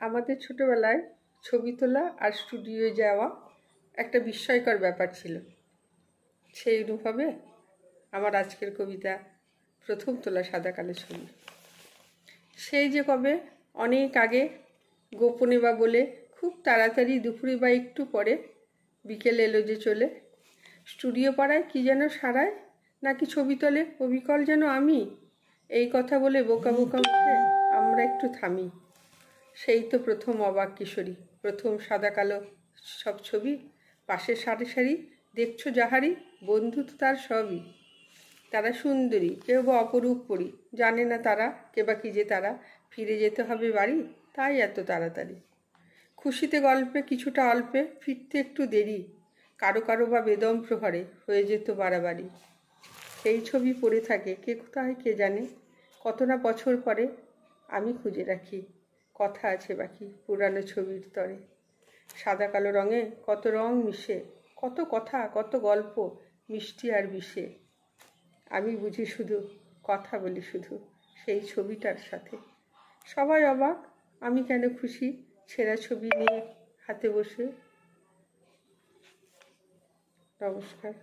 আমাদের ছোটবেলায় ছবি তোলা আর স্টুডিওয়ে যাওয়া একটা বিস্ময়কর ব্যাপার ছিল। সেই অনুভবে আমার আজকের কবিতা প্রথম তোলা সাদা কালো ছবি। সেই যে কবে অনেক আগে গোপনে বা বলে খুব তাড়াতাড়ি দুপুরে বা একটু পরে বিকেল এলো যে চলে, স্টুডিও পাড়ায় কি যেন সারায় নাকি ছবি তোলে অবিকল যেন আমি, এই কথা বলে বোকা বোকা মুখে আমরা একটু থামি। সেই তো প্রথম অবাক কিশোরী, প্রথম সাদা কালো সব ছবি, পাশে সারি সারি দেখছো যাহারি, বন্ধু তো তার সবই। তারা সুন্দরী, কেউ বা অপরূপ পরি, জানে না তারা কে বা কি যে তারা, ফিরে যেতে হবে বাড়ি তাই এত তাড়াতাড়ি। খুশিতে গল্পে কিছুটা অল্পে ফিরতে একটু দেরি, কারো কারো বা বেদম প্রহরে হয়ে যেত বাড়াবাড়ি। সেই ছবি পড়ে থাকে কে কোথায় কে জানে, কত না বছর পরে আমি খুঁজে রাখি, কথা আছে বাকি পুরানো ছবির তরে। সাদা কালো রঙে কত রং মিশে, কত কথা কত গল্প মিষ্টি আর বিষে। আমি বুঝি শুধু কথা বলি শুধু সেই ছবিটার সাথে। সবাই অবাক, আমি কেন খুশি ছেঁড়া ছবি নিয়ে হাতে বসে। নমস্কার।